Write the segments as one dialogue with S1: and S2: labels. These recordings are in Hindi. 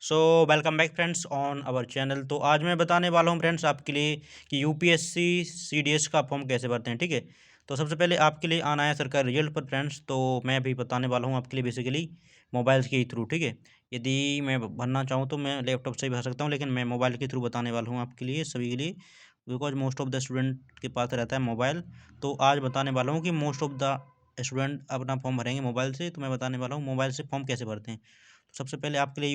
S1: So welcome back friends on our channel. तो आज मैं बताने वाला हूं फ्रेंड्स आपके लिए कि यूपीएससी सीडीएस का फॉर्म कैसे भरते हैं। ठीक है, तो सबसे पहले आपके लिए आना है सरकारी रिजल्ट पर फ्रेंड्स। तो मैं भी बताने वाला हूं आपके लिए बेसिकली मोबाइल के थ्रू। ठीक है, यदि मैं भरना चाहूँ तो मैं लैपटॉप से भी भर सकता हूँ, लेकिन मैं मोबाइल के थ्रू बताने वाला हूँ आपके लिए, सभी के लिए, because most of the student के पास रहता है मोबाइल। तो आज बताने वाला हूँ कि मोस्ट ऑफ द स्टूडेंट अपना फॉर्म भरेंगे मोबाइल से। तो मैं बताने वाला हूँ मोबाइल से फॉर्म कैसे भरते हैं। तो सबसे पहले आपके लिए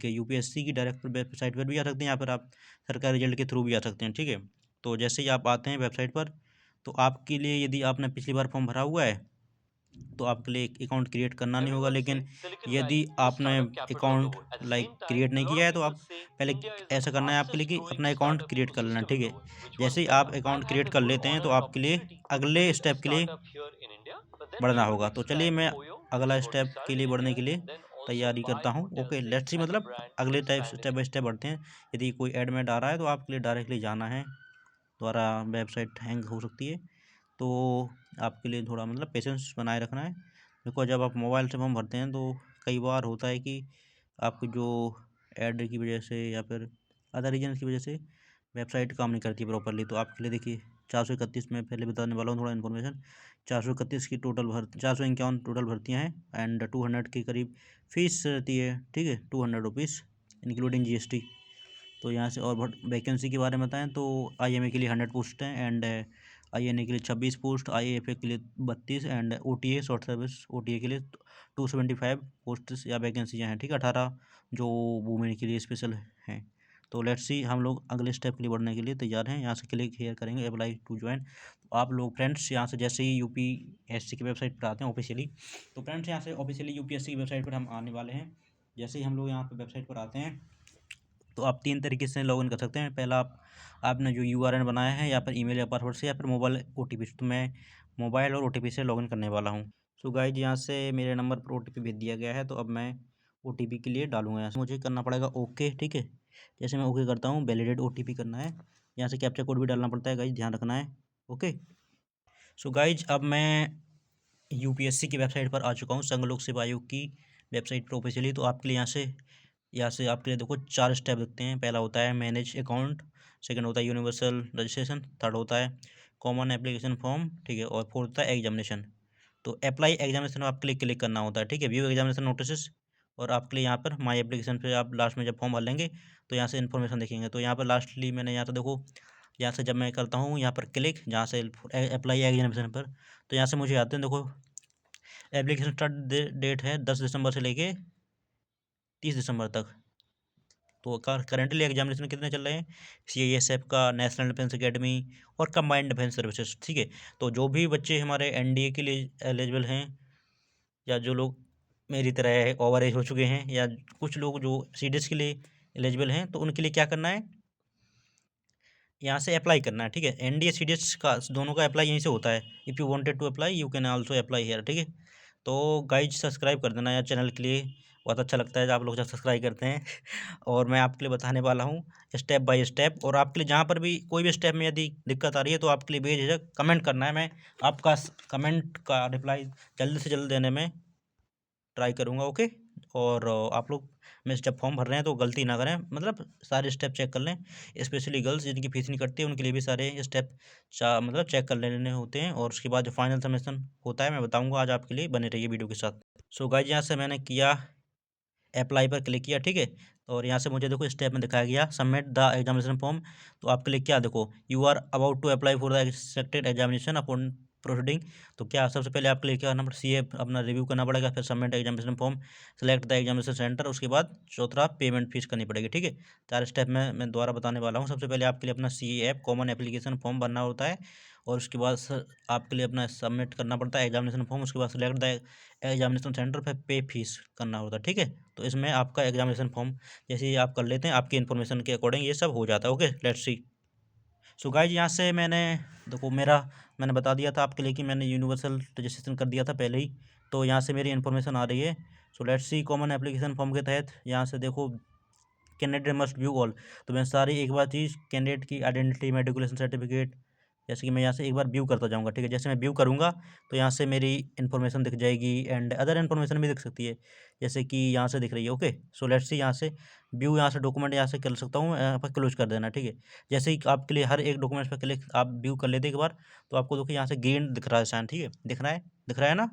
S1: यूपीएससी की डायरेक्ट वेबसाइट पर भी आ सकते हैं, या फिर आप सरकारी रिजल्ट के थ्रू भी आ सकते हैं। ठीक है, तो जैसे ही आप आते हैं वेबसाइट पर, तो आपके लिए यदि आपने पिछली बार फॉर्म भरा हुआ है तो आपके लिए एक अकाउंट क्रिएट करना नहीं होगा। लेकिन यदि आपने अकाउंट क्रिएट नहीं किया है तो आप पहले ऐसा करना है आपके लिए कि अपना अकाउंट क्रिएट कर लेना। ठीक है, जैसे ही आप अकाउंट क्रिएट कर लेते हैं तो आपके लिए अगले स्टेप के लिए बढ़ना होगा। तो चलिए मैं अगला स्टेप के लिए बढ़ने के लिए तैयारी करता हूँ। ओके लेट्स सी, मतलब अगले टाइप स्टेप बाय स्टेप बढ़ते हैं। यदि कोई एडमिट आ रहा है तो आपके लिए डायरेक्टली जाना है, द्वारा वेबसाइट हैंग हो सकती है। तो आपके लिए थोड़ा मतलब पेशेंस बनाए रखना है, बिकॉज जब आप मोबाइल से फॉर्म भरते हैं तो कई बार होता है कि आपकी जो ऐड की वजह से या फिर अदर रीजन की वजह से वेबसाइट काम नहीं करती प्रॉपरली। तो आपके लिए देखिए 431 में पहले बताने वाला हूँ थोड़ा इन्फॉर्मेशन। 431 की टोटल 451 टोटल भर्तियाँ हैं एंड 200 के करीब फीस रहती है। ठीक है, 200 रुपीज़ इंक्लूडिंग जीएसटी। तो यहाँ से और वैकेंसी के बारे में बताएं तो आईएमए के लिए 100 पोस्ट हैं एंड आईएनए के लिए 26 पोस्ट, आईएएफए के लिए 32 and OTA short service OTA के लिए 275 पोस्ट या वैकेंसियाँ हैं। ठीक है, 18 जो वुमेन के लिए स्पेशल हैं। तो लेट्स सी, हम लोग अगले स्टेप के लिए बढ़ने के लिए तैयार हैं। यहाँ से क्लिक हेयर करेंगे अप्लाई टू ज्वाइन। तो आप लोग फ्रेंड्स यहाँ से जैसे ही यूपीएससी की वेबसाइट पर आते हैं ऑफिशियली, तो फ्रेंड्स यहाँ से ऑफिशियली यूपीएससी की वेबसाइट पर हम आने वाले हैं। जैसे ही हम लोग यहाँ पर वेबसाइट पर आते हैं तो आप 3 तरीके से लॉगिन कर सकते हैं। पहला, आपने जो यूआरएन बनाया है या फिर ईमेल या पासवर्ड से, या फिर मोबाइल ओटीपी से। तो मैं मोबाइल और ओटीपी से लॉगिन करने वाला हूँ। सो गाइज यहाँ से मेरे नंबर पर ओटीपी भेज दिया गया है, तो अब मैं ओटीपी के लिए डालूंगा। यहाँ से मुझे करना पड़ेगा ओके। ठीक है, जैसे मैं ओके करता हूँ वैलिडेट ओटीपी करना है। यहाँ से कैप्चा कोड भी डालना पड़ता है गाइज, ध्यान रखना है। ओके, सो गाइज अब मैं यूपीएससी की वेबसाइट पर आ चुका हूँ, संघ लोक सेवा आयोग की वेबसाइट पर ऑफिशियली। तो आपके लिए यहाँ से आपके लिए देखो 4 स्टेप दिखते हैं। पहला होता है मैनेज अकाउंट, सेकंड होता है यूनिवर्सल रजिस्ट्रेशन, थर्ड होता है कॉमन एप्लीकेशन फॉर्म, ठीक है, और फोर्थ होता है एग्जामिनेशन। तो अप्लाई एग्जामिनेशन में आपके लिए क्लिक करना होता है। ठीक है, व्यू एग्जामिनेशन नोटिस, और आपके लिए यहाँ पर माई एप्लीकेशन पे आप लास्ट में जब फॉर्म भर लेंगे तो यहाँ से इन्फॉर्मेशन देखेंगे। तो यहाँ पर लास्टली मैंने यहाँ से देखो, यहाँ से जब मैं करता हूँ यहाँ पर क्लिक, जहाँ से अप्लाई एग्जामिनेशन पर, तो यहाँ से मुझे आते हैं देखो एप्लीकेशन स्टार्ट डेट है 10 दिसंबर से लेके 30 दिसंबर तक। तो करेंटली एग्जामिनेशन कितने चल रहे हैं, सीआईएसएफ का, नेशनल डिफेंस एकेडमी और कंबाइंड डिफेंस सर्विसेज। ठीक है, तो जो भी बच्चे हमारे एनडीए के लिए एलिजिबल हैं, या जो लोग मेरी तरह ओवर एज हो चुके हैं, या कुछ लोग जो सीडीएस के लिए एलिजिबल हैं, तो उनके लिए क्या करना है, यहाँ से अप्लाई करना है। ठीक है, एनडीए सीडीएस का दोनों का अप्लाई यहीं से होता है। If you wanted to apply you can also apply here. ठीक है, तो गाइज सब्सक्राइब कर देना यार चैनल के लिए, बहुत अच्छा लगता है जब आप लोग जब सब्सक्राइब करते हैं और मैं आपके लिए बताने वाला हूँ स्टेप बाय स्टेप। और आपके लिए जहाँ पर भी कोई भी स्टेप में यदि दिक्कत आ रही है तो आपके लिए बेझिझक कमेंट करना है। मैं आपका कमेंट का रिप्लाई जल्द से जल्द देने में ट्राई करूँगा। ओके, और आप लोग में जब फॉर्म भर रहे हैं तो गलती ना करें, मतलब सारे स्टेप चेक कर लें। स्पेशली गर्ल्स जिनकी फीस नहीं कटती है उनके लिए भी सारे स्टेप मतलब चेक कर लेने होते हैं। और उसके बाद जो फाइनल सबमिशन होता है मैं बताऊंगा आज आपके लिए, बने रहिए वीडियो के साथ। सो गाइज यहाँ से मैंने किया, अप्लाई पर क्लिक किया। ठीक है, और यहाँ से मुझे देखो स्टेप में दिखाया गया सबमिट द एग्जामिनेशन फॉर्म। तो आपके लिए क्या देखो, you are about to apply for the accepted examination upon proceeding. तो क्या सबसे पहले आपके लिए क्या करना पड़ेगा, सी अपना रिव्यू करना पड़ेगा, फिर submit examination form, select the examination centre, उसके बाद चौथा पेमेंट फीस करनी पड़ेगी। ठीक है, 4 स्टेप में मैं दोबारा बताने वाला हूँ। सबसे पहले आपके लिए अपना सी ऐप कॉमन एप्लीकेशन फॉर्म भरना होता है, और उसके बाद आपके लिए अपना सबमिट करना पड़ता है एग्जामिनेशन फॉर्म। उसके बाद सेलेक्ट द एग्जामिनेशन सेंटर पर पे फीस करना होता है। ठीक है, तो इसमें आपका एग्जामिनेशन फॉर्म जैसे ही आप कर लेते हैं आपकी इन्फॉर्मेशन के अकॉर्डिंग ये सब हो जाता है। Okay let's see. So guys यहाँ से मैंने देखो मैंने बता दिया था आपके लिए कि मैंने यूनिवर्सल रजिस्ट्रेशन कर दिया था पहले ही। तो यहाँ से मेरी इन्फॉर्मेशन आ रही है। So let's see, common application form के तहत यहाँ से देखो कैंडिडेट मस्ट व्यू ऑल। तो मैं सारी एक बार चीज़, कैंडिडेट की आइडेंटिटी, मेडिकुलेशन सर्टिफिकेट, जैसे कि मैं यहाँ से एक बार व्यू करता जाऊँगा, ठीक है। जैसे मैं व्यू करूँगा तो यहाँ से मेरी इन्फॉर्मेशन दिख जाएगी एंड अदर इन्फॉर्मेशन भी दिख सकती है, जैसे कि यहाँ से दिख रही है। ओके, सो लेट्स सी यहाँ से व्यू, यहाँ से डॉक्यूमेंट यहाँ से कर सकता हूँ, यहाँ पर क्लोज कर देना, ठीक है। जैसे ही आपके लिए हर एक डॉक्यूमेंट पर क्लिक आप व्यू कर लेते एक बार, तो आपको देखो यहाँ से ग्रीन दिख रहा है साइन, ठीक है। दिख रहा है ना?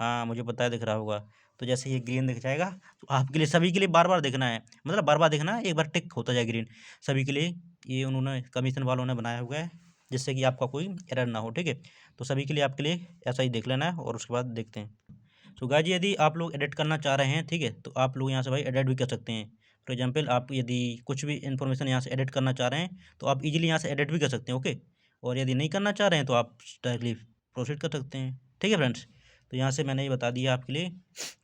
S1: हाँ, मुझे पता है दिख रहा होगा। तो जैसे ये ग्रीन दिख जाएगा तो आपके लिए, सभी के लिए बार बार देखना है, मतलब बार बार देखना है, एक बार टिक होता जाए ग्रीन सभी के लिए। ये उन्होंने कमीशन वालों ने बनाया हुआ है जिससे कि आपका कोई एरर ना हो, ठीक है। तो सभी के लिए आपके लिए ऐसा ही देख लेना है और उसके बाद देखते हैं। तो गाइज यदि आप लोग एडिट करना चाह रहे हैं, ठीक है, तो आप लोग यहाँ से भाई एडिट भी कर सकते हैं। फॉर एग्जाम्पल आप यदि कुछ भी इन्फॉर्मेशन यहाँ से एडिट करना चाह रहे हैं तो आप इजीली यहाँ से एडिट भी कर सकते हैं। ओके, और यदि नहीं करना चाह रहे हैं तो आप डायरेक्टली प्रोसीड कर सकते हैं, ठीक है फ्रेंड्स। तो यहाँ से मैंने ये बता दिया आपके लिए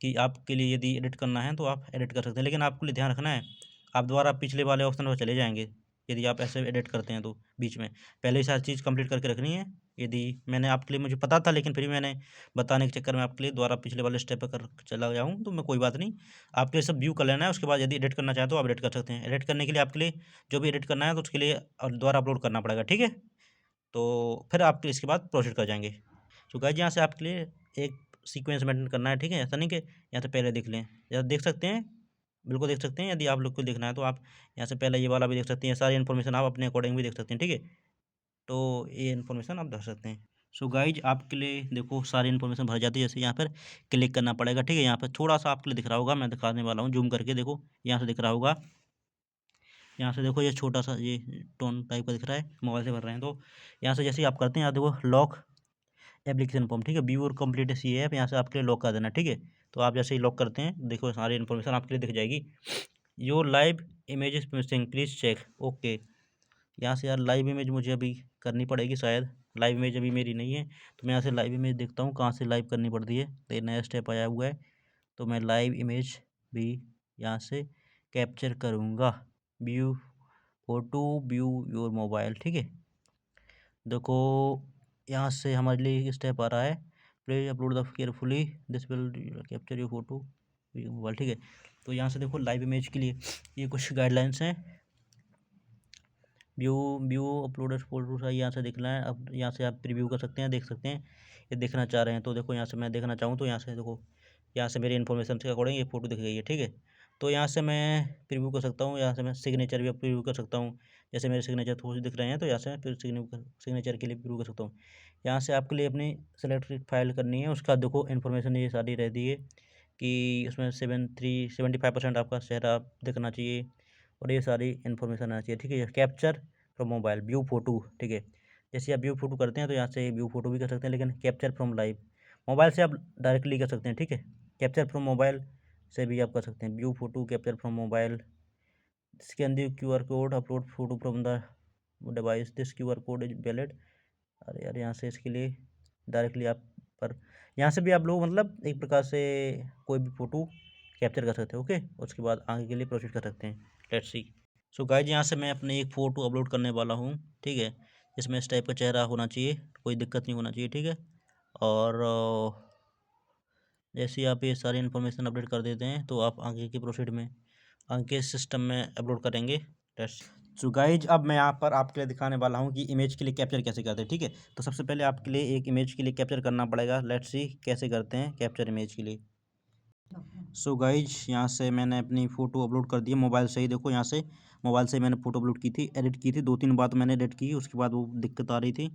S1: कि आपके लिए यदि एडिट करना है तो आप एडिट कर सकते हैं, लेकिन आपको लिए ध्यान रखना है आप दोबारा पिछले वाले ऑप्शन पर चले जाएंगे यदि आप ऐसे एडिट करते हैं तो बीच में पहले ही सारी चीज़ कंप्लीट करके रखनी है। यदि मैंने आपके लिए, मुझे पता था लेकिन फिर भी मैंने बताने के चक्कर में आपके लिए दोबारा पिछले वाले स्टेप पर कर चला गया हूँ, तो मैं कोई बात नहीं, आपके लिए सब व्यू कर लेना है। उसके बाद यदि एडिट करना चाहें तो आप एडिट कर सकते हैं। एडिट करने के लिए आपके लिए जो भी एडिट करना है तो उसके लिए दोबारा अपलोड करना पड़ेगा, ठीक है। तो फिर आप इसके बाद प्रोसीड कर जाएंगे। तो गाइस यहाँ से आपके लिए एक सीक्वेंस मेंटेन करना है, ठीक है। ऐसा नहीं कि यहाँ से पहले देख लें, या देख सकते हैं, बिल्कुल देख सकते हैं। यदि आप लोग को देखना है तो आप यहाँ से पहले ये वाला भी देख सकते हैं, सारी इन्फॉर्मेशन आप अपने अकॉर्डिंग भी देख सकते हैं, ठीक है। तो ये इन्फॉर्मेशन आप देख सकते हैं। सो गाइज आपके लिए देखो सारी इन्फॉर्मेशन भर जाती है, जैसे यहाँ पर क्लिक करना पड़ेगा, ठीक है। यहाँ पर थोड़ा सा आपके लिए दिख रहा होगा, मैं दिखाने वाला हूँ जूम करके, देखो यहाँ से दिख रहा होगा। यहाँ से देखो ये छोटा सा ये टोन टाइप का दिख रहा है, मोबाइल से भर रहे हैं। तो यहाँ से जैसे ही आप करते हैं, यहाँ देखो लॉक एप्लीकेशन फॉर्म, ठीक है, व्यू और कंप्लीट सी ऐप, यहाँ से आपके लिए लॉक कर देना, ठीक है। तो आप जैसे ही लॉक करते हैं देखो सारी इन्फॉर्मेशन आपके लिए दिख जाएगी। Your live images missing please check. Okay, यहाँ से यार लाइव इमेज मुझे अभी करनी पड़ेगी शायद, लाइव इमेज अभी मेरी नहीं है। तो मैं यहाँ से लाइव इमेज देखता हूँ कहाँ से लाइव करनी पड़ती है, तो ये नया स्टेप आया हुआ है। तो मैं लाइव इमेज भी यहाँ से कैप्चर करूँगा। View photo, view your mobile, ठीक है। देखो यहाँ से हमारे लिए स्टेप आ रहा है, please upload the carefully this will capture your photo mobile, ठीक है। तो यहाँ से देखो लाइव इमेज के लिए ये कुछ गाइडलाइंस हैं। व्यू व्यू अपलोडेड फोटोज है, यहाँ से देखना है। अब यहाँ से आप प्रीव्यू कर सकते हैं, देख सकते हैं ये देखना चाह रहे हैं। तो देखो यहाँ से मैं देखना चाहूँ तो यहाँ से देखो, यहाँ से मेरी इन्फॉर्मेशन के अकॉर्डिंग ये फ़ोटो दिख गई है, ठीक है। तो यहाँ से मैं प्रीव्यू कर सकता हूँ, यहाँ से मैं सिग्नेचर भी प्रीव्यू कर सकता हूँ। जैसे मेरे सिग्नेचर थोड़े दिख रहे हैं तो यहाँ से फिर सिग्नेचर के लिए प्रीव्यू कर सकता हूँ। यहाँ से आपके लिए अपनी सेलेक्टेड फाइल करनी है, उसका देखो इन्फॉर्मेशन ये सारी रहती है कि उसमें 75% आपका चेहरा दिखना चाहिए और ये सारी इन्फॉर्मेशन आना चाहिए, ठीक है। Capture from mobile view photo, ठीक है। जैसे आप व्यू फोटो करते हैं तो यहाँ से व्यू फोटो भी कर सकते हैं, लेकिन कैप्चर फ्रॉम लाइव मोबाइल से आप डायरेक्टली कर सकते हैं, ठीक है। कैप्चर फ्रॉम मोबाइल से भी आप कर सकते हैं, view photo capture from mobile. Scan the QR code, upload photo from the device, this QR code is valid. अरे यार यहाँ से इसके लिए डायरेक्टली आप पर यहाँ से भी आप लोग मतलब एक प्रकार से कोई भी फ़ोटो कैप्चर कर सकते हैं, ओके। उसके बाद आगे के लिए प्रोसीड कर सकते हैं। Let's see. सो गाइज यहाँ से मैं अपने एक फ़ोटो अपलोड करने वाला हूँ, ठीक है। इसमें इस टाइप का चेहरा होना चाहिए, कोई दिक्कत नहीं होना चाहिए, ठीक है। और जैसे ही आप ये सारी इन्फॉर्मेशन अपडेट कर देते हैं तो आप आगे की प्रोसीड में आगे के सिस्टम में अपलोड करेंगे। लेट्स। सो गाइज अब मैं यहाँ पर आपके लिए दिखाने वाला हूँ कि इमेज के लिए कैप्चर कैसे करते हैं, ठीक है। तो सबसे पहले आपके लिए एक इमेज के लिए कैप्चर करना पड़ेगा। लेट्स सी कैसे करते हैं कैप्चर इमेज के लिए। सो गाइज यहाँ से मैंने अपनी फ़ोटो अपलोड कर दी है मोबाइल से ही, देखो यहाँ से मोबाइल से मैंने फ़ोटो अपलोड की थी, एडिट की थी, 2-3 बार तो मैंने एडिट की, उसके बाद वो दिक्कत आ रही थी।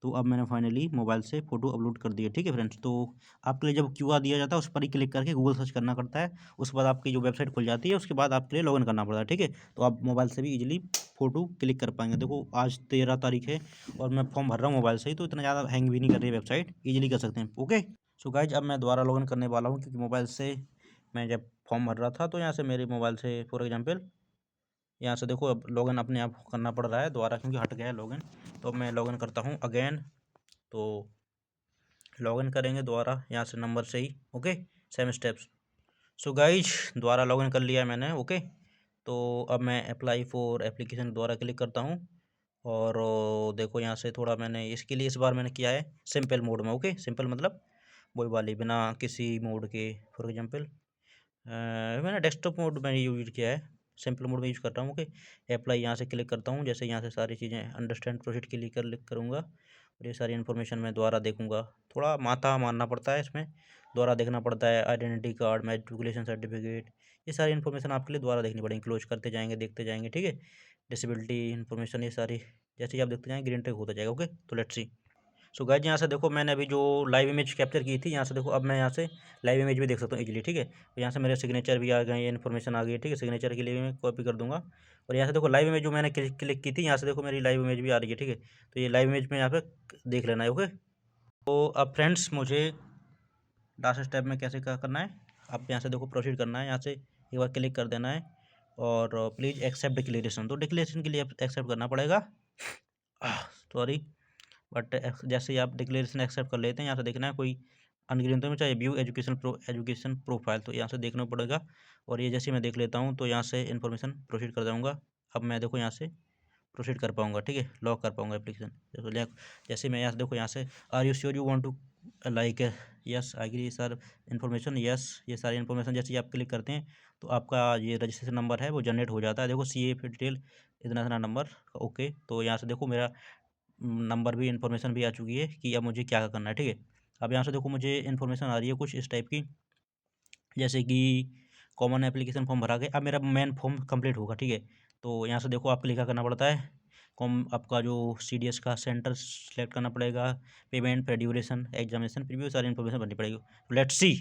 S1: तो अब मैंने फाइनली मोबाइल से फ़ोटो अपलोड कर दी है, ठीक है फ्रेंड्स। तो आपके लिए जब QR दिया जाता है उस पर ही क्लिक करके गूगल सर्च करना पड़ता है, उसके बाद आपकी जो वेबसाइट खुल जाती है, उसके बाद आपके लिए लॉगिन करना पड़ता है, ठीक है। तो आप मोबाइल से भी ईजिली फ़ोटो क्लिक कर पाएंगे। देखो आज 13 तारीख है और मैं फॉर्म भर रहा हूँ मोबाइल से ही, तो इतना ज़्यादा हैंग भी नहीं कर रही है वेबसाइट, ईजिली कर सकते हैं, ओके। सो गाइज अब मैं दोबारा लॉगिन करने वाला हूँ, क्योंकि मोबाइल से मैं जब फॉर्म भर रहा था तो यहाँ से मेरे मोबाइल से फॉर एग्जांपल यहाँ से देखो अब लॉगिन अपने आप करना पड़ रहा है दोबारा, क्योंकि हट गया है लॉगिन। तो मैं लॉगिन करता हूँ अगेन। तो लॉगिन करेंगे दोबारा यहाँ से नंबर से ही, okay, same steps. So guys दोबारा लॉगिन कर लिया है मैंने, ओके। तो अब मैं अप्लाई फॉर एप्लीकेशन दोबारा क्लिक करता हूँ और देखो यहाँ से थोड़ा मैंने इसके लिए इस बार मैंने किया है सिंपल मोड में, ओके। सिंपल मतलब वही वाली बिना किसी मोड के, फॉर एग्जांपल मैंने डेस्कटॉप मोड में यूज किया है। सिंपल मोड में यूज़ कर रहा हूँ। ओके, अप्लाई यहाँ से क्लिक करता हूँ। जैसे यहाँ से सारी चीज़ें अंडरस्टैंड प्रोसीड के लिए क्लिक करूँगा और ये सारी इन्फॉर्मेशन मैं दोबारा देखूँगा। थोड़ा माथा मारना पड़ता है इसमें, दोबारा देखना पड़ता है। आइडेंटिटी कार्ड, मैट्रिकुलेशन सर्टिफिकेट, ये सारी इन्फॉर्मेशन आपके लिए दोबारा देखनी पड़ेगी। क्लोज करते जाएंगे, देखते जाएंगे, ठीक है। डिसेबिलिटी इन्फॉर्मेशन, ये सारी जैसे ही आप देखते जाएंगे ग्रीन टिक होता जाएगा। ओके, तो लेट्स सी। सो गाइज यहाँ से देखो मैंने अभी जो लाइव इमेज कैप्चर की थी, यहाँ से देखो अब मैं यहाँ से लाइव इमेज भी देख सकता हूँ इजीली, ठीक है। तो यहाँ से मेरे सिग्नेचर भी आ गए, ये इन्फॉर्मेशन आ गई है, ठीक है। सिग्नेचर के लिए भी मैं कॉपी कर दूंगा और यहाँ से देखो लाइव इमेज जो मैंने क्लिक की थी, यहाँ से देखो मेरी लाइव इमेज भी आ रही है, ठीक है। तो ये लाइव इमेज में यहाँ पे देख लेना है। ओके, तो अब फ्रेंड्स मुझे लास्ट स्टेप में कैसे क्या करना है, आप यहाँ से देखो प्रोसीड करना है। यहाँ से एक बार क्लिक कर देना है और प्लीज़ एक्सेप्ट डिक्लेरेशन, तो डिक्लेरेशन के लिए एक्सेप्ट करना पड़ेगा, सॉरी। बट जैसे ही आप डिक्लेरेशन एक्सेप्ट कर लेते हैं, यहाँ से देखना है कोई अनग्रीन तो में चाहिए व्यू एजुकेशन प्रोफाइल, तो यहाँ से देखना पड़ेगा। और ये जैसे मैं देख लेता हूँ तो यहाँ से इन्फॉर्मेशन प्रोसीड कर जाऊँगा। अब मैं देखो यहाँ से प्रोसीड कर पाऊँगा, ठीक है, लॉक कर पाऊँगा एप्लीकेशन। जैसे मैं यहाँ से देखो यहाँ से are you sure you want to like yes agree sir information, yes, ये सारी इन्फॉर्मेशन जैसे ही आप क्लिक करते हैं तो आपका ये रजिस्ट्रेशन नंबर है वो जनरेट हो जाता है। देखो सी ए डिटेल इतना इतना नंबर, ओके। तो यहाँ से देखो मेरा नंबर भी, इन्फॉर्मेशन भी आ चुकी है कि अब मुझे क्या करना है, ठीक है। अब यहाँ से देखो मुझे इन्फॉर्मेशन आ रही है कुछ इस टाइप की, जैसे कि कॉमन एप्लीकेशन फॉर्म भरा गया। अब मेरा मेन फॉर्म कंप्लीट होगा, ठीक है। तो यहाँ से देखो आपको लिखा करना पड़ता है कॉम, आपका जो CDS का सेंटर सेलेक्ट करना पड़ेगा, पेमेंट, फिर ड्यूरेशन, एग्जामिनेशन प्रीव्यू, सारी इन्फॉर्मेशन भरनी पड़ेगी। Let's see.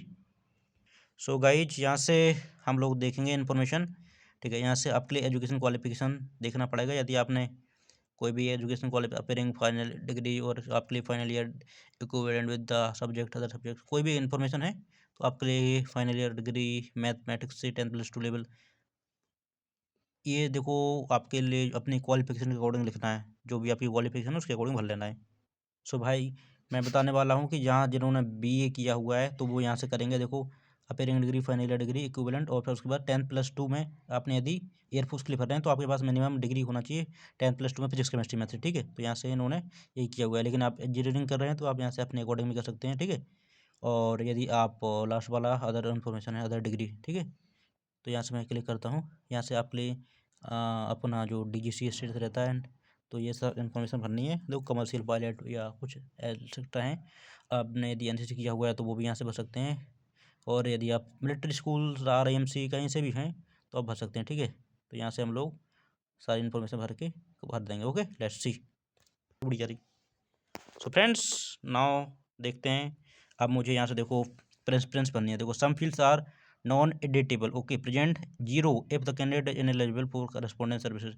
S1: सो गाइज यहाँ से हम लोग देखेंगे इन्फॉर्मेशन, ठीक है। यहाँ से आपके लिए एजुकेशन क्वालिफिकेशन देखना पड़ेगा। यदि आपने कोई भी education qualification appearing final decree और आपके लिए final year equivalent with the subject other subject, कोई भी इन्फॉर्मेशन है तो आपके लिए फाइनल ईयर डिग्री मैथमेटिक्स से 10+2 लेवल, ये देखो आपके लिए अपनी क्वालिफिकेशन के अकॉर्डिंग लिखना है। जो भी आपकी क्वालिफिकेशन है उसके अकॉर्डिंग भर लेना है। सो भाई मैं बताने वाला हूँ कि जहाँ जिन्होंने BA किया हुआ है तो वो यहाँ से करेंगे। देखो appearing degree, final year degree, equivalent, और फिर उसके बाद 10+2 में आपने यदि एयरफोर्स के लिए भर रहे हैं तो आपके पास मिनिमम डिग्री होना चाहिए 10+2 में फिजिक्स केमिस्ट्री मैथ्स, ठीक है। तो यहाँ से इन्होंने यही किया हुआ है। लेकिन आप इंजीनियरिंग कर रहे हैं तो आप यहाँ से अपने अकॉर्डिंग भी कर सकते हैं, ठीक है। और यदि आप लास्ट वाला अदर इन्फॉर्मेशन है, अदर डिग्री, ठीक है। तो यहाँ से मैं क्लिक करता हूँ। यहाँ से आपके लिए अपना जो DGC स्टेटस रहता है, तो ये सब इन्फॉर्मेशन भरनी है। देखो कमर्शियल पायलट या कुछ एक्सेट्रा हैं। आपने यदि NCC किया हुआ है तो वो भी यहाँ से भर सकते हैं। और यदि आप मिलिट्री स्कूल, RIMC कहीं से भी हैं तो आप भर सकते हैं, ठीक है। तो यहाँ से हम लोग सारी इन्फॉर्मेशन भर देंगे। Okay, let's see. बढ़िया रही। सो फ्रेंड्स नाउ देखते हैं। अब मुझे यहाँ से देखो प्रेफरेंस भरनी है। देखो some fields are non editable, okay, present 0 if the candidate is ineligible for correspondence services,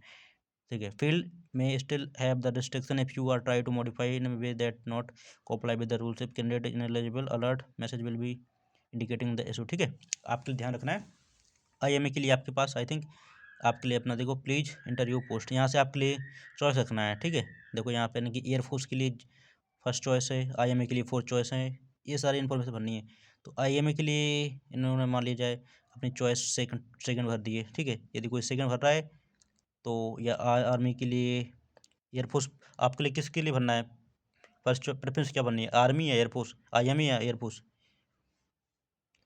S1: ठीक है। फील्ड में still have the restriction if you are try to modify in way that not comply with the rules। If candidate is ineligible alert message will be indicating the issue, ठीक है। आपके लिए ध्यान रखना है। IMA के लिए आपके पास आई थिंक आपके लिए अपना देखो प्लीज इंटरव्यू पोस्ट, यहाँ से आपके लिए चॉइस रखना है, ठीक है। देखो यहाँ पे कि एयरफोर्स के लिए फर्स्ट चॉइस है, IMA के लिए फोर्थ चॉइस है, ये सारी इन्फॉर्मेशन भरनी है। तो IMA के लिए इन्होंने मान लिया जाए अपनी चॉइस सेकंड भर दी है, ठीक है। यदि कोई सेकंड भर रहा है तो या आर्मी के लिए, एयरफोर्स, आपके लिए किसके लिए भरना है, फर्स्ट प्रेफरेंस क्या भरनी है, आर्मी या एयरफोर्स, IMA या एयरफोर्स,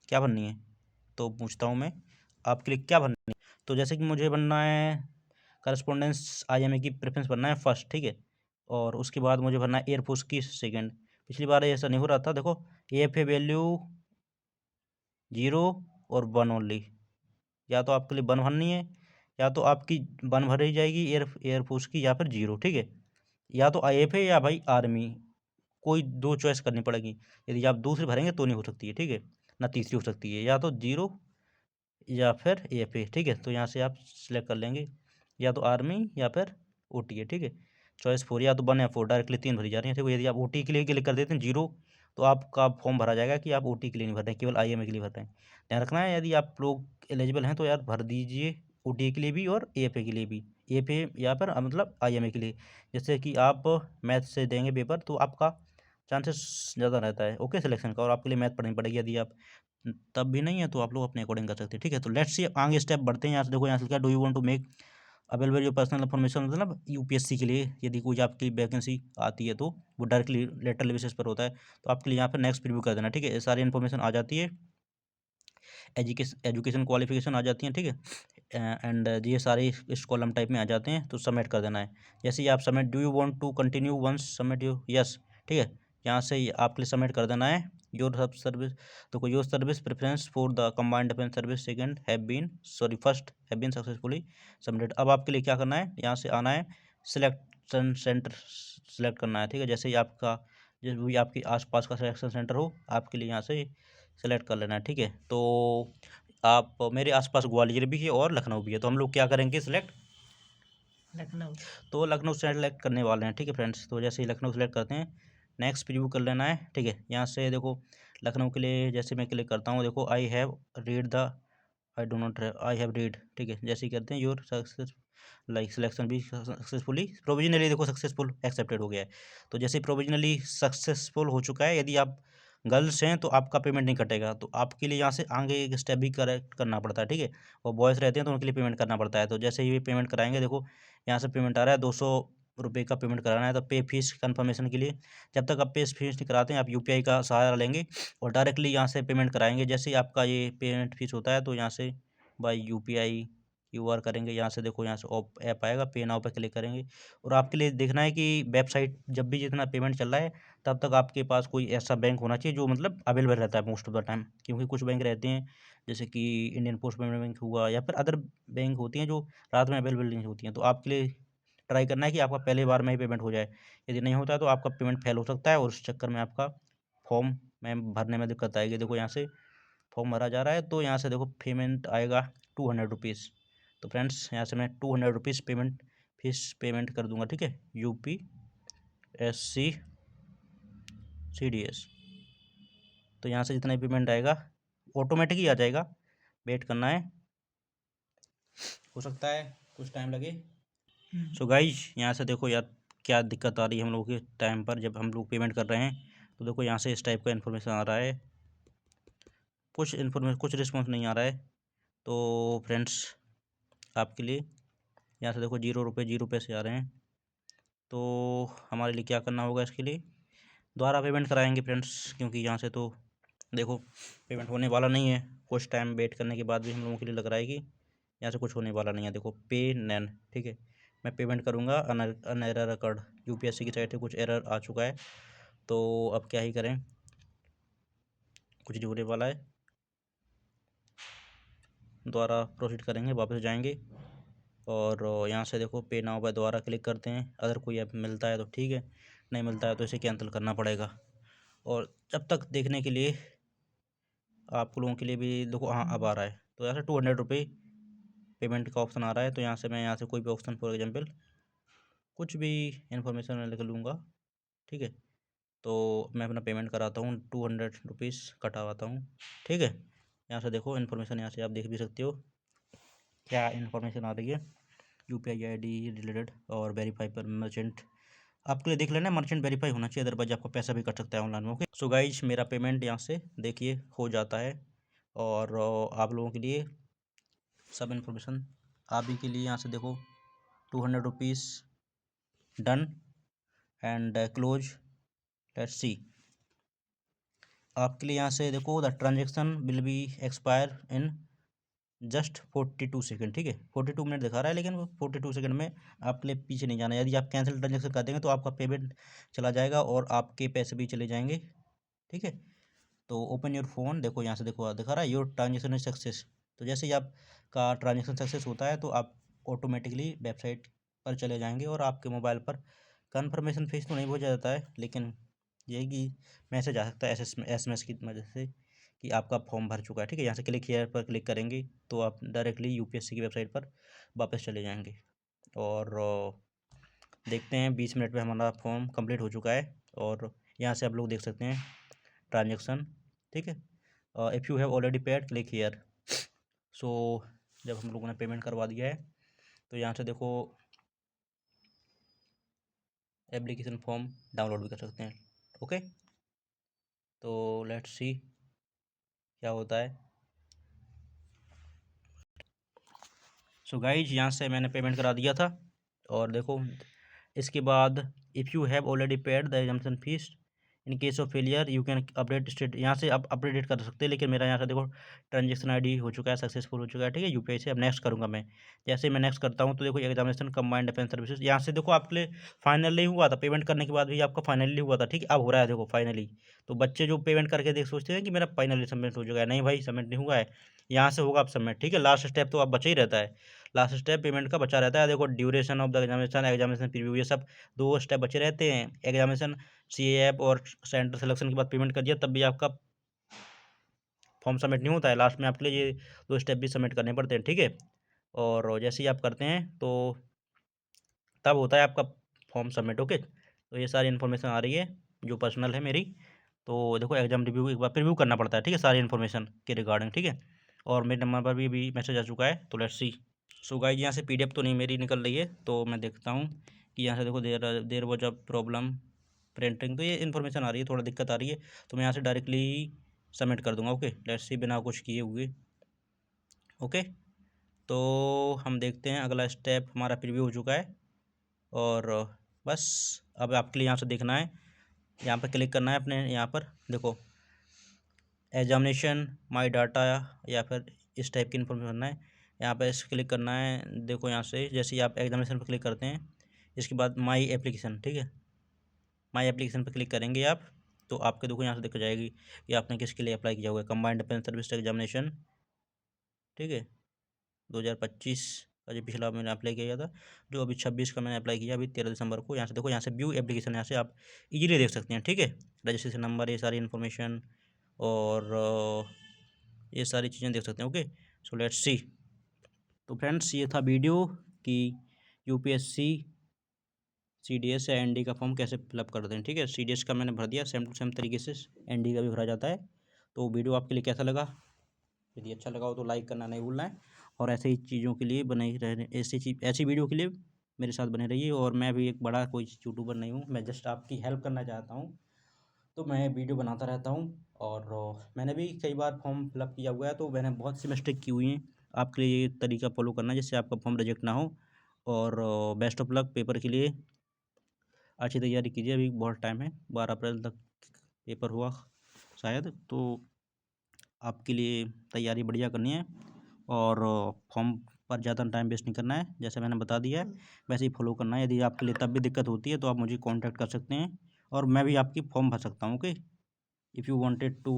S1: क्या भरनी है। तो पूछता हूँ मैं आपके लिए क्या भरनी है। तो जैसे कि मुझे बनना है करस्पॉन्डेंस IMA की प्रेफरेंस भरना है फर्स्ट, ठीक है। और उसके बाद मुझे भरना है एयरफोर्स की सेकंड। पिछली बार ऐसा नहीं हो रहा था। देखो AFA वैल्यू 0 और 1 ओनली, या तो आपके लिए 1 भरनी है या तो आपकी 1 भरी जाएगी एयरफोर्स की, या फिर 0, ठीक है। या तो IFA या भाई आर्मी, कोई 2 चॉइस करनी पड़ेगी। यदि आप दूसरी भरेंगे तो नहीं हो सकती है, ठीक है, ना तीसरी हो सकती है, या तो 0 या फिर AFA, ठीक है। तो यहाँ से आप सिलेक्ट कर लेंगे या तो आर्मी या फिर OTA, ठीक है। चॉइस 4 या तो 1 या 4, डायरेक्टली 3 भरी जा रही है। देखो यदि आप OTA के लिए क्लिक कर देते हैं 0, तो आपका फॉर्म भरा जाएगा कि आप OTA के लिए नहीं भर रहे हैं, केवल IMA के लिए भर रहे हैं। ध्यान रखना है यदि आप लोग एलिजिबल हैं तो यार भर दीजिए OTA के लिए भी और AFA के लिए भी। AFA या फिर मतलब IMA के लिए, जैसे कि आप मैथ से देंगे पेपर तो आपका चांसेस ज़्यादा रहता है, ओके, सिलेक्शन का। और आपके लिए मैथ पढ़नी पड़ेगी। यदि आप तब भी नहीं है तो आप लोग अपने अकॉर्डिंग कर सकते हैं, ठीक है। तो लेट्स सी आगे स्टेप बढ़ते हैं। यहाँ से देखो यहाँ से क्या, do you want to make available your personal information, मतलब UPSC के लिए यदि कोई आपकी वैकेंसी आती है तो वो डायरेक्टली लेटर बेसिस पर होता है। तो आपके लिए यहाँ पर नेक्स्ट प्रीव्यू कर देना, ठीक है। ये सारी इन्फॉर्मेशन आ जाती है, एजुकेशन क्वालिफिकेशन आ जाती है, ठीक है। एंड ये सारे इस कॉलम टाइप में आ जाते हैं, तो सबमिट कर देना है। जैसे ही आप submit, do you want to continue once submit you, yes, ठीक है, यहाँ से आपके लिए सबमिट कर देना है। योर सब सर्विस, तो your service preference for the combined defence service second have been sorry first have been successfully submitted. अब आपके लिए क्या करना है, यहाँ से आना है, सिलेक्शन सेंटर सेलेक्ट करना है, ठीक है। जैसे ही आपका जो भी आपके आसपास का सिलेक्शन सेंटर हो, आपके लिए यहाँ से सेलेक्ट कर लेना है, ठीक है। तो आप, मेरे आसपास ग्वालियर भी है और लखनऊ भी है, तो हम लोग क्या करेंगे सिलेक्ट
S2: लखनऊ।
S1: तो लखनऊ सेलेक्ट करने वाले हैं, ठीक है फ्रेंड्स। तो जैसे ही लखनऊ सेलेक्ट करते हैं, नेक्स्ट प्रीव्यू कर लेना है, ठीक है। यहाँ से देखो लखनऊ के लिए जैसे मैं क्लिक करता हूँ, देखो I have read the, I do not I have read, ठीक है। जैसे ही करते हैं योर सक्सेस लाइक सिलेक्शन भी सक्सेसफुली प्रोविजनली, देखो सक्सेसफुल एक्सेप्टेड हो गया है। तो जैसे प्रोविजनली सक्सेसफुल हो चुका है, यदि आप गर्ल्स हैं तो आपका पेमेंट नहीं कटेगा, तो आपके लिए यहाँ से आगे एक स्टेप भी करेक्ट करना पड़ता है, ठीक है। और बॉयज़ रहते हैं तो उनके लिए पेमेंट करना पड़ता है। तो जैसे ही पेमेंट कराएंगे, देखो यहाँ से पेमेंट आ रहा है, 200 रुपये का पेमेंट कराना है। तो पे फीस कन्फर्मेशन के लिए, जब तक आप पे फीस नहीं कराते हैं, आप यूपीआई का सहारा लेंगे और डायरेक्टली यहाँ से पेमेंट कराएंगे। जैसे ही आपका ये पेमेंट फीस होता है, तो यहाँ से बाय यूपीआई क्यूआर करेंगे। यहाँ से देखो, यहाँ से ऐप आएगा, पे नाउ पे क्लिक करेंगे। और आपके लिए देखना है कि वेबसाइट जब भी जितना पेमेंट चल रहा है, तब तक आपके पास कोई ऐसा बैंक होना चाहिए जो मतलब अवेलेबल रहता है मोस्ट ऑफ द टाइम। क्योंकि कुछ बैंक रहते हैं, जैसे कि इंडियन पोस्ट पेमेंट बैंक हुआ, या फिर अदर बैंक होती हैं जो रात में अवेलेबल नहीं होती हैं। तो आपके लिए ट्राई करना है कि आपका पहले बार में ही पेमेंट हो जाए। यदि नहीं होता है तो आपका पेमेंट फेल हो सकता है, और उस चक्कर में आपका फॉर्म में भरने में दिक्कत आएगी। देखो यहाँ से फॉर्म भरा जा रहा है, तो यहाँ से देखो पेमेंट आएगा 200 रुपीज़। तो फ्रेंड्स यहाँ से मैं 200 रुपीज़ पेमेंट फीस पेमेंट कर दूंगा, ठीक है। UPSC CDS। तो यहाँ से जितना पेमेंट आएगा ऑटोमेटिक ही आ जाएगा, वेट करना है, हो सकता है कुछ टाइम लगे। सो गाइज यहाँ से देखो यार, क्या दिक्कत आ रही है हम लोगों के टाइम पर जब हम लोग पेमेंट कर रहे हैं। तो देखो यहाँ से इस टाइप का इन्फॉर्मेशन आ रहा है, कुछ इन्फॉर्मेशन, कुछ रिस्पॉन्स नहीं आ रहा है। तो फ्रेंड्स आपके लिए यहाँ से देखो 0 रुपये 0 पैसे आ रहे हैं। तो हमारे लिए क्या करना होगा, इसके लिए दोबारा पेमेंट कराएंगे फ्रेंड्स, क्योंकि यहाँ से तो देखो पेमेंट होने वाला नहीं है। कुछ टाइम वेट करने के बाद भी हम लोगों के लिए लग रहा है कि यहाँ से कुछ होने वाला नहीं है। देखो पे नैन, ठीक है, मैं पेमेंट करूँगा, अन एरर अकर्ड, यूपीएससी की साइड से कुछ एरर आ चुका है। तो अब क्या ही करें, कुछ नहीं होने वाला है, दोबारा प्रोसीड करेंगे, वापस जाएंगे और यहाँ से देखो पे नाउ पर दोबारा क्लिक करते हैं। अगर कोई ऐप मिलता है तो ठीक है, नहीं मिलता है तो इसे कैंसिल करना पड़ेगा। और जब तक देखने के लिए आप लोगों के लिए भी देखो, हाँ अब आ रहा है। तो यहाँ से 200 रुपये पेमेंट का ऑप्शन आ रहा है। तो यहाँ से मैं यहाँ से कोई भी ऑप्शन, फॉर एग्जांपल कुछ भी इन्फॉर्मेशन मैं लिख लूँगा, ठीक है। तो मैं अपना पेमेंट कराता हूँ, 200 रुपीज़ कटवाता हूँ, ठीक है। यहाँ से देखो इन्फॉर्मेशन, यहाँ से आप देख भी सकते हो क्या इन्फॉर्मेशन आ रही है। यूपीआई आईडी रिलेटेड और वेरीफाई पर मर्चेंट, आपके लिए देख लेना, मर्चेंट वेरीफाई होना चाहिए, अदरवाइज आपका पैसा भी कट सकता है ऑनलाइन में। ओके, सो गाइज मेरा पेमेंट यहाँ से देखिए हो जाता है। और आप लोगों के लिए सब इन्फॉर्मेशन आप ही के लिए, यहाँ से देखो 200 rupees done and close, let's see. आपके लिए यहाँ से देखो the transaction will be expire in just 42 second, ठीक है। 42 मिनट दिखा रहा है, लेकिन वो 42 सेकेंड में आपके लिए पीछे नहीं जाना। यदि आप कैंसिल ट्रांजेक्शन कर देंगे तो आपका पेमेंट चला जाएगा और आपके पैसे भी चले जाएंगे, ठीक है। तो ओपन योर फ़ोन, देखो यहाँ से देखो दिखा रहा है योर ट्रांजेक्शन इज सक्सेस। तो जैसे ही आपका ट्रांजेक्शन सक्सेस होता है, तो आप ऑटोमेटिकली वेबसाइट पर चले जाएंगे और आपके मोबाइल पर कन्फर्मेशन फेस तो नहीं हो जाता है, लेकिन यही कि मैसेज आ सकता है SMS की वजह से कि आपका फॉर्म भर चुका है, ठीक है। यहाँ से क्लिक हियर पर क्लिक करेंगे तो आप डायरेक्टली यूपीएससी की वेबसाइट पर वापस चले जाएंगे। और देखते हैं 20 मिनट में हमारा फॉर्म कंप्लीट हो चुका है। और यहाँ से आप लोग देख सकते हैं ट्रांजेक्शन, ठीक है। If you have already paid click here. So जब हम लोगों ने पेमेंट करवा दिया है, तो यहाँ से देखो एप्लीकेशन फॉर्म डाउनलोड भी कर सकते हैं, ओके। तो लेट्स सी क्या होता है। सो गाइज यहाँ से मैंने पेमेंट करा दिया था, और देखो इसके बाद if you have already paid the examination fees in case of failure you can update state, यहाँ से आप अपडेट कर सकते हैं, लेकिन मेरा यहाँ से देखो ट्रांजेक्शन आईडी हो चुका है, सक्सेसफुल हो चुका है, ठीक है, यूपीआई से। अब नेक्स्ट करूँगा मैं। जैसे मैं नेक्स्ट करता हूँ तो देखो एग्जामिनेशन कंबाइंड डिफेंस सर्विसेज, यहाँ से देखो आपके लिए फाइनल नहीं हुआ था, पेमेंट करने के बाद भी आपका फाइनली हुआ था, ठीक है, अब हो रहा है देखो फाइनली। तो बच्चे जो पेमेंट करके देख सोचते हैं कि मेरा फाइनली सबमिट हो चुका है, नहीं भाई सबमिट नहीं हुआ है, यहाँ से होगा अब सबमिट, ठीक है। लास्ट स्टेप तो अब बचा ही रहता है, लास्ट स्टेप पेमेंट का बचा रहता है। देखो duration of the examination, examination preview, ये सब 2 स्टेप बचे रहते हैं। एग्जामिनेशन सी ऐप और सेंटर सिलेक्शन के बाद पेमेंट कर दिया तब भी आपका फॉर्म सबमिट नहीं होता है, लास्ट में आपके लिए ये 2 स्टेप भी सबमिट करने पड़ते हैं, ठीक है। और जैसे ही आप करते हैं तो तब होता है आपका फॉर्म सबमिट, ओके। तो ये सारी इन्फॉर्मेशन आ रही है जो पर्सनल है मेरी। तो देखो एग्जाम रिव्यू एक बार प्रीव्यू करना पड़ता है, ठीक है, सारी इन्फॉर्मेशन के रिगार्डिंग, ठीक है। और मेरे नंबर पर भी मैसेज आ चुका है, तो लेट्स सी। सो गाइस यहाँ से पीडीएफ तो नहीं मेरी निकल रही है, तो मैं देखता हूँ कि यहाँ से देखो there was a problem printing, तो ये इन्फॉर्मेशन आ रही है, थोड़ा दिक्कत आ रही है, तो मैं यहाँ से डायरेक्टली सबमिट कर दूँगा, ओके। लेट्स सी, बिना कुछ किए हुए, ओके। तो हम देखते हैं अगला स्टेप, हमारा प्रीव्यू हो चुका है और बस अब आपके लिए यहाँ से देखना है, यहाँ पर क्लिक करना है अपने, यहाँ पर देखो एग्जामिनेशन माय डाटा या फिर इस टाइप की इन्फॉर्मेशन भरना है, यहाँ पर इस क्लिक करना है। देखो यहाँ से जैसे ही आप एग्जामिनेशन पर क्लिक करते हैं, इसके बाद माई एप्लीकेशन, ठीक है, माई एप्लीकेशन पर क्लिक करेंगे आप, तो आपके देखो यहाँ से दिख जाएगी कि आपने किसके लिए अप्लाई किया हुआ है, कंबाइंड डिफेंस सर्विस एग्जामिनेशन, ठीक है, 2025 का जो पिछला मैंने अप्लाई किया था, जो अभी 26 का मैंने अप्लाई किया अभी 13 दिसंबर को। यहाँ से देखो, यहाँ से व्यू एप्लीकेशन, यहाँ से आप इजीली देख सकते हैं, ठीक है, रजिस्ट्रेशन नंबर, ये सारी इन्फॉर्मेशन और ये सारी चीज़ें देख सकते हैं, ओके। So let's see. तो फ्रेंड्स ये था वीडियो कि यूपीएससी सीडीएस या एनडी का फॉर्म कैसे फिलअप करते हैं, ठीक है। सीडीएस का मैंने भर दिया सेम टू सेम तरीके से, एनडी का भी भरा जाता है। तो वीडियो आपके लिए कैसा लगा? यदि अच्छा लगा हो तो लाइक करना नहीं भूलना है, और ऐसे ही चीज़ों के लिए बने ही रहने, ऐसी वीडियो के लिए मेरे साथ बने रहिए। और मैं भी एक बड़ा कोई यूट्यूबर नहीं हूँ, मैं जस्ट आपकी हेल्प करना चाहता हूँ, तो मैं वीडियो बनाता रहता हूँ। और मैंने भी कई बार फॉर्म फिलअप किया हुआ है, तो मैंने बहुत सी मिस्टेक की हुई हैं। आपके लिए ये तरीका फॉलो करना जिससे आपका फॉर्म रिजेक्ट ना हो। और बेस्ट ऑफ लक पेपर के लिए, अच्छी तैयारी कीजिए, अभी बहुत टाइम है, 12 अप्रैल तक पेपर हुआ शायद, तो आपके लिए तैयारी बढ़िया करनी है। और फॉर्म पर ज़्यादा टाइम वेस्ट नहीं करना है, जैसे मैंने बता दिया है वैसे ही फॉलो करना है। यदि आपके लिए तब भी दिक्कत होती है तो आप मुझे कांटेक्ट कर सकते हैं, और मैं भी आपकी फॉर्म भर सकता हूँ, okay. if you wanted to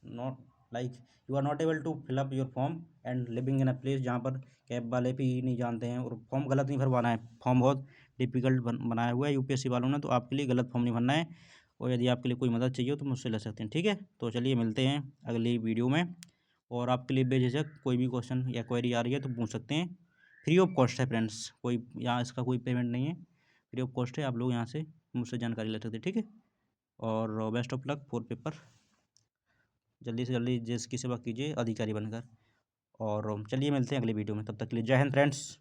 S1: not like you are not able to fill up your form and living in a place जहाँ पर कैब वाले भी नहीं जानते हैं, और फॉर्म गलत नहीं भरवाना है, फॉर्म बहुत डिफिकल्ट बनाया हुआ है यूपीएससी वालों ने, तो आपके लिए गलत फॉर्म नहीं भरना है। और यदि आपके लिए कोई मदद चाहिए हो तो मुझसे ले सकते हैं, ठीक है। तो चलिए मिलते हैं अगली वीडियो में, और आपके लिए बेझिझक कोई भी क्वेश्चन या क्वेरी आ रही है तो पूछ सकते हैं, फ्री ऑफ कॉस्ट है फ्रेंड्स, कोई यहाँ इसका कोई पेमेंट नहीं है, फ्री ऑफ कॉस्ट है, आप लोग यहाँ से मुझसे जानकारी ले सकते हैं, ठीक है। और best of luck for paper, जल्दी से जल्दी देश की सेवा कीजिए अधिकारी बनकर। और चलिए मिलते हैं अगली वीडियो में, तब तक के लिए जय हिंद फ्रेंड्स।